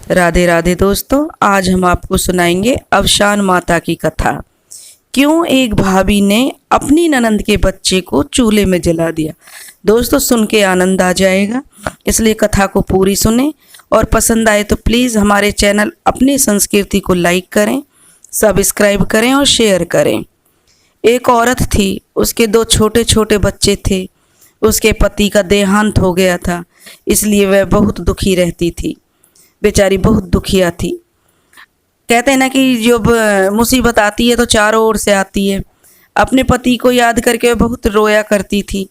राधे राधे दोस्तों, आज हम आपको सुनाएंगे अवशान माता की कथा। क्यों एक भाभी ने अपनी ननंद के बच्चे को चूल्हे में जला दिया। दोस्तों सुन के आनंद आ जाएगा, इसलिए कथा को पूरी सुने और पसंद आए तो प्लीज़ हमारे चैनल अपनी संस्कृति को लाइक करें, सब्सक्राइब करें और शेयर करें। एक औरत थी, उसके 2 छोटे छोटे बच्चे थे। उसके पति का देहांत हो गया था, इसलिए वह बहुत दुखी रहती थी। बेचारी बहुत दुखिया थी। कहते हैं ना कि जब मुसीबत आती है तो चारों ओर से आती है। अपने पति को याद करके वह बहुत रोया करती थी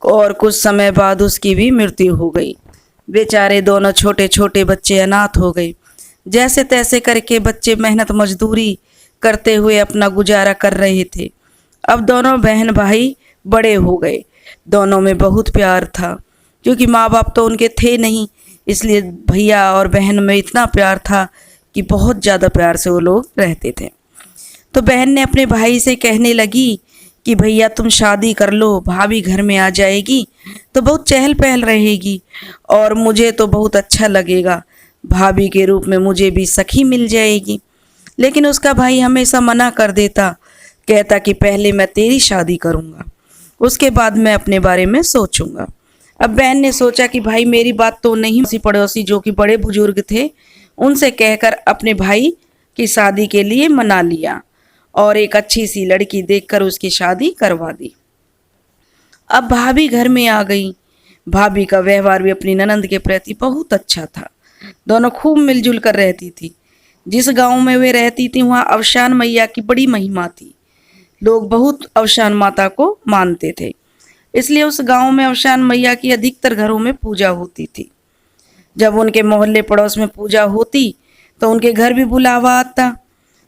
और कुछ समय बाद उसकी भी मृत्यु हो गई। बेचारे दोनों छोटे छोटे बच्चे अनाथ हो गए। जैसे तैसे करके बच्चे मेहनत मजदूरी करते हुए अपना गुजारा कर रहे थे। अब दोनों बहन भाई बड़े हो गए। दोनों में बहुत प्यार था, क्योंकि माँ बाप तो उनके थे नहीं, इसलिए भैया और बहन में इतना प्यार था कि बहुत ज़्यादा प्यार से वो लोग रहते थे। तो बहन ने अपने भाई से कहने लगी कि भैया तुम शादी कर लो, भाभी घर में आ जाएगी तो बहुत चहल पहल रहेगी और मुझे तो बहुत अच्छा लगेगा। भाभी के रूप में मुझे भी सखी मिल जाएगी। लेकिन उसका भाई हमेशा मना कर देता, कहता कि पहले मैं तेरी शादी करूँगा, उसके बाद मैं अपने बारे में सोचूंगा। अब बहन ने सोचा कि भाई मेरी बात तो नहीं, उसी पड़ोसी जो कि बड़े बुजुर्ग थे उनसे कहकर अपने भाई की शादी के लिए मना लिया और एक अच्छी सी लड़की देखकर उसकी शादी करवा दी। अब भाभी घर में आ गई। भाभी का व्यवहार भी अपनी ननंद के प्रति बहुत अच्छा था। दोनों खूब मिलजुल कर रहती थी। जिस गांव में वे रहती थी वहाँ अवशान मैया की बड़ी महिमा थी। लोग बहुत अवशान माता को मानते थे, इसलिए उस गांव में अवशान मैया की अधिकतर घरों में पूजा होती थी। जब उनके मोहल्ले पड़ोस में पूजा होती तो उनके घर भी बुलावा आता,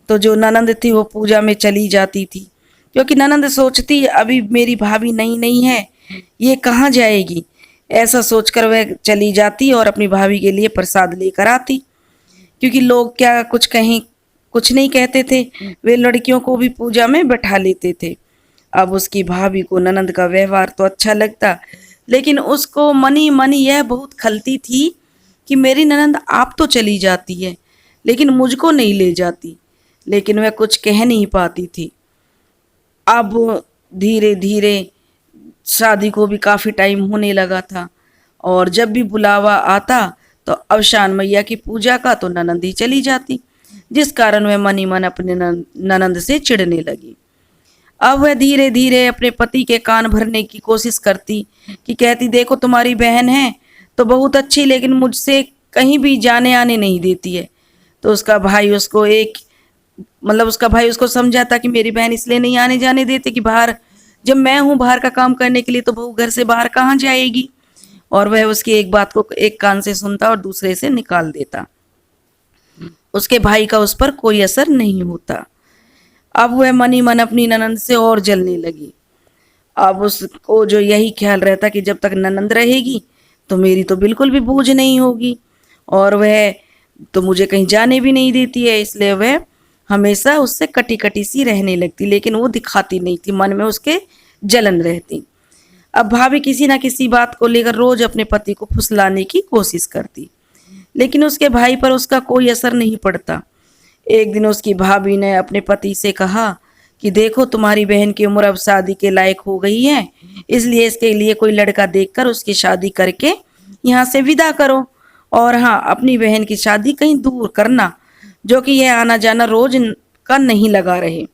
तो जो ननंद थी वो पूजा में चली जाती थी, क्योंकि ननंद सोचती अभी मेरी भाभी नई नई है, ये कहाँ जाएगी। ऐसा सोचकर वह चली जाती और अपनी भाभी के लिए प्रसाद लेकर आती, क्योंकि लोग क्या कुछ कहीं कुछ नहीं कहते थे। वे लड़कियों को भी पूजा में बैठा लेते थे। अब उसकी भाभी को ननंद का व्यवहार तो अच्छा लगता, लेकिन उसको मनी मनी यह बहुत खलती थी कि मेरी ननंद आप तो चली जाती है लेकिन मुझको नहीं ले जाती। लेकिन वह कुछ कह नहीं पाती थी। अब धीरे धीरे शादी को भी काफ़ी टाइम होने लगा था और जब भी बुलावा आता तो अवशान मैया की पूजा का तो ननंद ही चली जाती, जिस कारण वह मनी मन अपने ननंद से चिढ़ने लगी। अब वह धीरे धीरे अपने पति के कान भरने की कोशिश करती कि कहती देखो तुम्हारी बहन है तो बहुत अच्छी, लेकिन मुझसे कहीं भी जाने आने नहीं देती है। तो उसका भाई उसको समझाता कि मेरी बहन इसलिए नहीं आने जाने देती कि बाहर, जब मैं हूँ बाहर का काम करने के लिए तो बहू घर से बाहर कहाँ जाएगी। और वह उसकी एक बात को एक कान से सुनता और दूसरे से निकाल देता। उसके भाई का उस पर कोई असर नहीं होता। अब वह मनी मन अपनी ननंद से और जलने लगी। अब उसको जो यही ख्याल रहता कि जब तक ननंद रहेगी तो मेरी तो बिल्कुल भी बूझ नहीं होगी और वह तो मुझे कहीं जाने भी नहीं देती है, इसलिए वह हमेशा उससे कटी कटी सी रहने लगती, लेकिन वो दिखाती नहीं थी, मन में उसके जलन रहती। अब भाभी किसी ना किसी बात को लेकर रोज अपने पति को फुसलाने की कोशिश करती, लेकिन उसके भाई पर उसका कोई असर नहीं पड़ता। एक दिन उसकी भाभी ने अपने पति से कहा कि देखो तुम्हारी बहन की उम्र अब शादी के लायक हो गई है, इसलिए इसके लिए कोई लड़का देखकर उसकी शादी करके यहाँ से विदा करो। और हाँ, अपनी बहन की शादी कहीं दूर करना, जो कि यह आना जाना रोज का नहीं लगा रहे,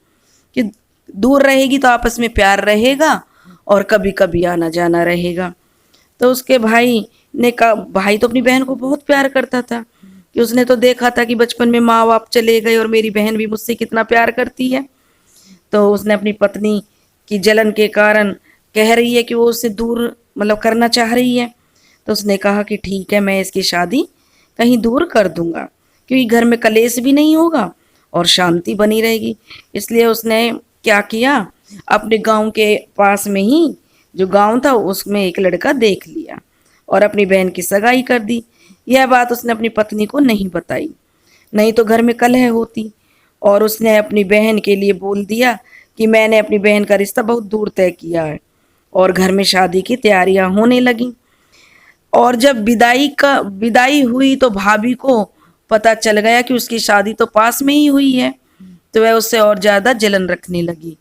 कि दूर रहेगी तो आपस में प्यार रहेगा और कभी कभी आना जाना रहेगा। तो उसके भाई ने कहा, भाई तो अपनी बहन को बहुत प्यार करता था कि उसने तो देखा था कि बचपन में माँ बाप चले गए और मेरी बहन भी मुझसे कितना प्यार करती है। तो उसने अपनी पत्नी की जलन के कारण कह रही है कि वो उससे दूर करना चाह रही है। तो उसने कहा कि ठीक है, मैं इसकी शादी कहीं दूर कर दूंगा, क्योंकि घर में कलेश भी नहीं होगा और शांति बनी रहेगी। इसलिए उसने क्या किया, अपने गांव के पास में ही जो गांव था उसमें एक लड़का देख लिया और अपनी बहन की सगाई कर दी। यह बात उसने अपनी पत्नी को नहीं बताई, नहीं तो घर में कलह होती। और उसने अपनी बहन के लिए बोल दिया कि मैंने अपनी बहन का रिश्ता बहुत दूर तय किया है और घर में शादी की तैयारियां होने लगी। और जब विदाई हुई तो भाभी को पता चल गया कि उसकी शादी तो पास में ही हुई है, तो वह उससे और ज्यादा जलन रखने लगी।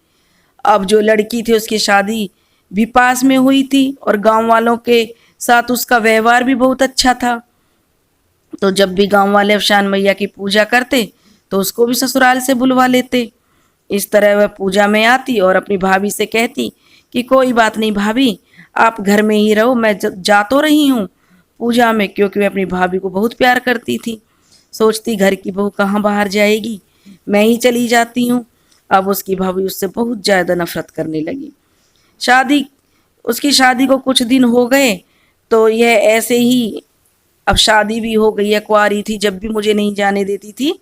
अब जो लड़की थी उसकी शादी भी पास में हुई थी और गांव वालों के साथ उसका व्यवहार भी बहुत अच्छा था। तो जब भी गांव वाले अफशान मैया की पूजा करते तो उसको भी ससुराल से बुलवा लेते। इस तरह वह पूजा में आती और अपनी भाभी से कहती कि कोई बात नहीं भाभी, आप घर में ही रहो, मैं जा तो रही हूँ पूजा में, क्योंकि वह अपनी भाभी को बहुत प्यार करती थी। सोचती घर की बहू कहाँ बाहर जाएगी, मैं ही चली जाती हूँ। अब उसकी भाभी उससे बहुत ज़्यादा नफरत करने लगी। शादी उसकी शादी को कुछ दिन हो गए तो यह ऐसे ही, अब शादी भी हो गई है, कुंवारी थी, जब भी मुझे नहीं जाने देती थी,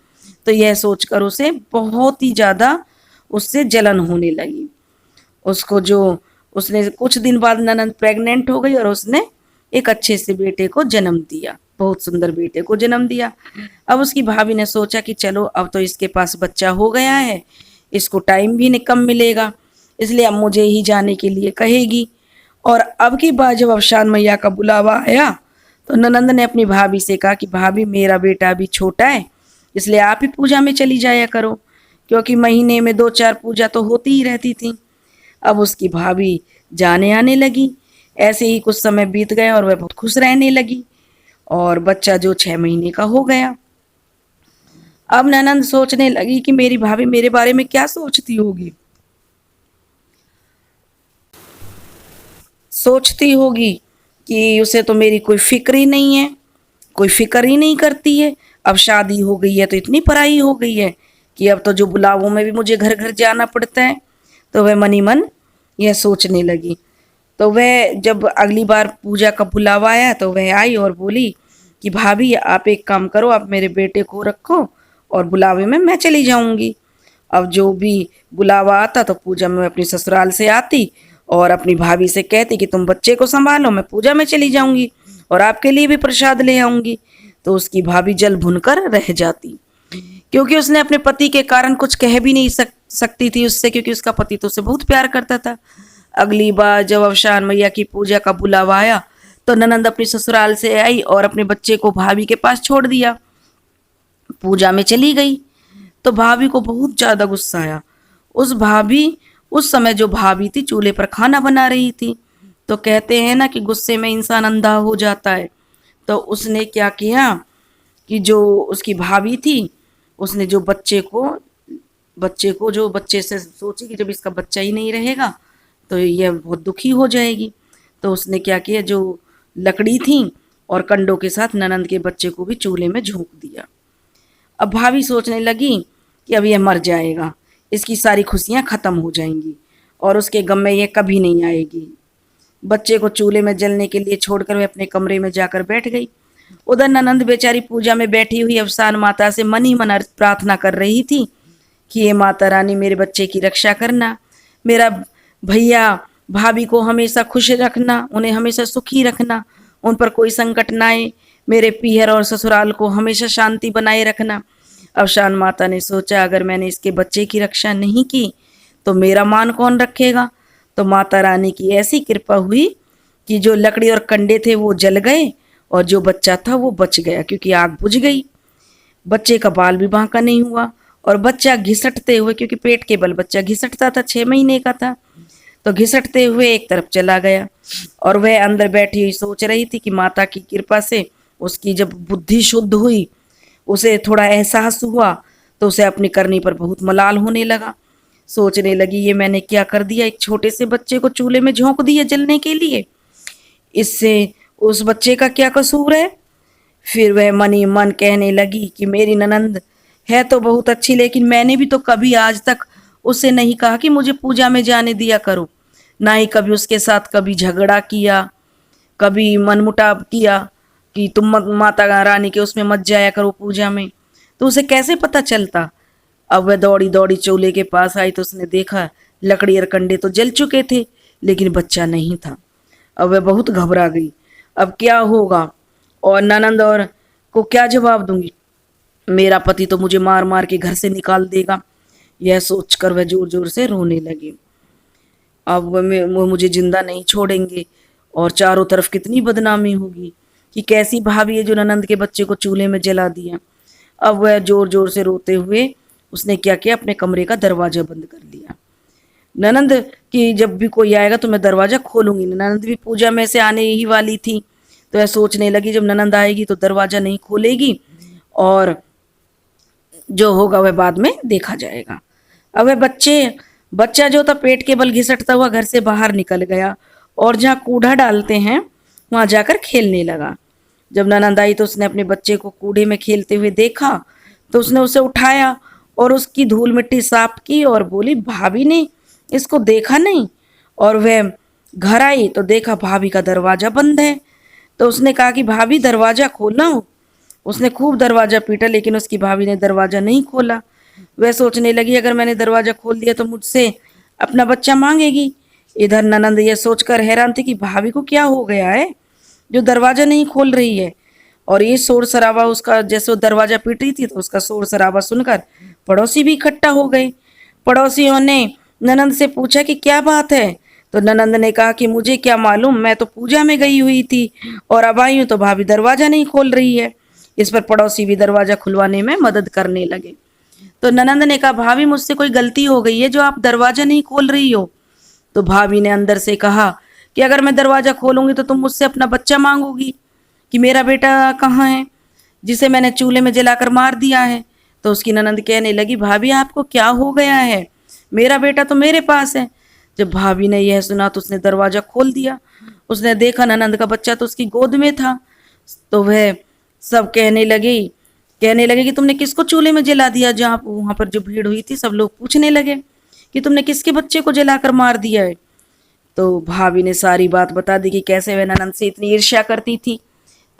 तो यह सोचकर उसे बहुत ही ज़्यादा उससे जलन होने लगी। उसको जो उसने कुछ दिन बाद ननद प्रेग्नेंट हो गई और उसने एक अच्छे से बेटे को जन्म दिया, बहुत सुंदर बेटे को जन्म दिया। अब उसकी भाभी ने सोचा कि चलो अब तो इसके पास बच्चा हो गया है, इसको टाइम भी कम मिलेगा, इसलिए अब मुझे ही जाने के लिए कहेगी। और अब की बार जब अफशान मैया का बुलावा आया तो ननंद ने अपनी भाभी से कहा कि भाभी मेरा बेटा अभी छोटा है, इसलिए आप ही पूजा में चली जाया करो, क्योंकि महीने में 2-4 पूजा तो होती ही रहती थी। अब उसकी भाभी जाने आने लगी। ऐसे ही कुछ समय बीत गया और वह बहुत खुश रहने लगी और बच्चा जो 6 महीने का हो गया। अब ननंद सोचने लगी कि मेरी भाभी मेरे बारे में क्या सोचती होगी, सोचती होगी कि उसे तो मेरी कोई फिक्र ही नहीं है, कोई फिक्र ही नहीं करती है। अब शादी हो गई है तो इतनी पराई हो गई है कि अब तो जो बुलावों में भी मुझे घर घर जाना पड़ता है। तो वह मनी मन यह सोचने लगी। तो वह जब अगली बार पूजा का बुलावा आया तो वह आई और बोली कि भाभी आप एक काम करो, आप मेरे बेटे को रखो और बुलावे में मैं चली जाऊंगी। अब जो भी बुलावा आता तो पूजा में अपनी ससुराल से आती और अपनी भाभी से कहती कि तुम बच्चे को संभालो, मैं पूजा में चली जाऊंगी और आपके लिए भी प्रसाद ले आऊंगी। तो उसकी भाभी जल भुनकर रह जाती, क्योंकि उसने अपने पति के कारण कुछ कह भी नहीं सकती थी उससे, क्योंकि उसका पति तो उसे बहुत प्यार करता था। अगली बार जब अफशान मैया की पूजा का बुलावा आया तो ननंद अपनी ससुराल से आई और अपने बच्चे को भाभी के पास छोड़ दिया, पूजा में चली गई। तो भाभी को बहुत ज्यादा गुस्सा आया। उस समय जो भाभी थी चूल्हे पर खाना बना रही थी। तो कहते हैं ना कि गुस्से में इंसान अंधा हो जाता है। तो उसने क्या किया कि जो उसकी भाभी थी उसने जो बच्चे से सोची कि जब इसका बच्चा ही नहीं रहेगा तो यह बहुत दुखी हो जाएगी। तो उसने क्या किया, जो लकड़ी थी और कंडों के साथ ननंद के बच्चे को भी चूल्हे में झोंक दिया। अब भाभी सोचने लगी कि अब यह मर जाएगा, इसकी सारी खुशियां खत्म हो जाएंगी और उसके गम में यह कभी नहीं आएगी। बच्चे को चूल्हे में जलने के लिए छोड़कर वह अपने कमरे में जाकर बैठ गई। उधर ननंद बेचारी पूजा में बैठी हुई अफसान माता से मन ही मन प्रार्थना कर रही थी कि ये माता रानी मेरे बच्चे की रक्षा करना, मेरा भैया भाभी को हमेशा खुश रखना, उन्हें हमेशा सुखी रखना, उन पर कोई संकट ना आए, मेरे पीहर और ससुराल को हमेशा शांति बनाए रखना। अफशान माता ने सोचा अगर मैंने इसके बच्चे की रक्षा नहीं की तो मेरा मान कौन रखेगा। तो माता रानी की ऐसी कृपा हुई कि जो लकड़ी और कंडे थे वो जल गए और जो बच्चा था वो बच गया, क्योंकि आग बुझ गई। बच्चे का बाल भी बांका नहीं हुआ और बच्चा घिसटते हुए, क्योंकि पेट के बल बच्चा घिसटता था, 6 महीने का था, तो घिसटते हुए एक तरफ चला गया। और वह अंदर बैठी हुई सोच रही थी कि माता की कृपा से उसकी जब बुद्धि शुद्ध हुई, उसे थोड़ा एहसास हुआ, तो उसे अपनी करनी पर बहुत मलाल होने लगा। सोचने लगी ये मैंने क्या कर दिया, एक छोटे से बच्चे को चूल्हे में झोंक दिया जलने के लिए, इससे उस बच्चे का क्या कसूर है। फिर वह मन ही मन कहने लगी कि मेरी ननंद है तो बहुत अच्छी, लेकिन मैंने भी तो कभी आज तक उसे नहीं कहा कि मुझे पूजा में जाने दिया करो, ना ही कभी उसके साथ कभी झगड़ा किया, कभी मनमुटाव किया कि तुम माता रानी के उसमें मत जाया करो पूजा में। तो उसे कैसे पता चलता। अब वह दौड़ी दौड़ी चूल्हे के पास आई तो उसने देखा लकड़ी और कंडे तो जल चुके थे लेकिन बच्चा नहीं था। अब वह बहुत घबरा गई, अब क्या होगा और ननंद और को क्या जवाब दूंगी, मेरा पति तो मुझे मार मार के घर से निकाल देगा। यह सोचकर वह जोर जोर से रोने लगी। अब वो मुझे जिंदा नहीं छोड़ेंगे और चारों तरफ कितनी बदनामी होगी। कि कैसी भाभी है जो ननंद के बच्चे को चूल्हे में जला दिया। अब वह जोर जोर से रोते हुए उसने क्या किया, अपने कमरे का दरवाजा बंद कर लिया। ननंद की जब भी कोई आएगा तो मैं दरवाजा खोलूंगी। ननंद भी पूजा में से आने ही वाली थी, तो वह सोचने लगी जब ननंद आएगी तो दरवाजा नहीं खोलेगी और जो होगा वह बाद में देखा जाएगा। अब वह बच्चा जो था पेट के बल घिसटता हुआ घर से बाहर निकल गया और जहाँ कूड़ा डालते हैं वहां जाकर खेलने लगा। जब ननंद आई तो उसने अपने बच्चे को कूड़े में खेलते हुए देखा तो उसने उसे उठाया और उसकी धूल मिट्टी साफ की और बोली, भाभी ने इसको देखा नहीं? और वह घर आई तो देखा भाभी का दरवाजा बंद है। तो उसने कहा कि भाभी दरवाजा खोलना हो। उसने खूब दरवाजा पीटा लेकिन उसकी भाभी ने दरवाजा नहीं खोला। वह सोचने लगी अगर मैंने दरवाजा खोल दिया तो मुझसे अपना बच्चा मांगेगी। इधर ननंद यह सोचकर हैरान थी कि भाभी को क्या हो गया है जो दरवाजा नहीं खोल रही है। और ये शोर शराबा उसका, जैसे वो दरवाजा पीट रही थी तो उसका शोर शराबा सुनकर पड़ोसी भी इकट्ठा हो गए। पड़ोसियों ने ननंद से पूछा कि क्या बात है। तो ननंद ने कहा कि मुझे क्या मालूम, मैं तो पूजा में गई हुई थी और अब आई हूं तो भाभी दरवाजा नहीं खोल रही है। इस पर पड़ोसी भी दरवाजा खुलवाने में मदद करने लगे। तो ननंद ने कहा, भाभी मुझसे कोई गलती हो गई है जो आप दरवाजा नहीं खोल रही हो। तो भाभी ने अंदर से कहा कि अगर मैं दरवाजा खोलूंगी तो तुम मुझसे अपना बच्चा मांगोगी कि मेरा बेटा कहाँ है जिसे मैंने चूल्हे में जलाकर मार दिया है। तो उसकी ननंद कहने लगी, भाभी आपको क्या हो गया है, मेरा बेटा तो मेरे पास है। जब भाभी ने यह सुना तो उसने दरवाजा खोल दिया। उसने देखा ननंद का बच्चा तो उसकी गोद में था। तो वह सब कहने लगे कि तुमने किसको चूल्हे में जला दिया। जहाँ वहां पर जो भीड़ हुई थी सब लोग पूछने लगे कि तुमने किसके बच्चे को जलाकर मार दिया है। तो भाभी ने सारी बात बता दी कि कैसे वह ननंद से इतनी ईर्ष्या करती थी।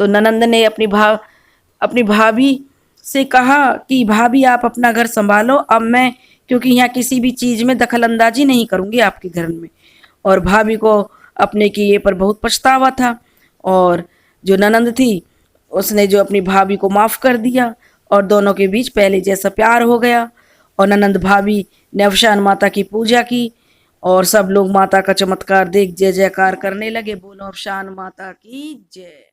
तो ननंद ने अपनी भाभी से कहा कि भाभी आप अपना घर संभालो, अब मैं क्योंकि यहाँ किसी भी चीज में दखल अंदाजी नहीं करूंगी आपके घर में। और भाभी को अपने किए पर बहुत पछतावा था और जो ननंद थी उसने जो अपनी भाभी को माफ कर दिया और दोनों के बीच पहले जैसा प्यार हो गया। और ननंद भाभी ने अवशान माता की पूजा की और सब लोग माता का चमत्कार देख जय जयकार करने लगे। बोलो अवशान माता की जय।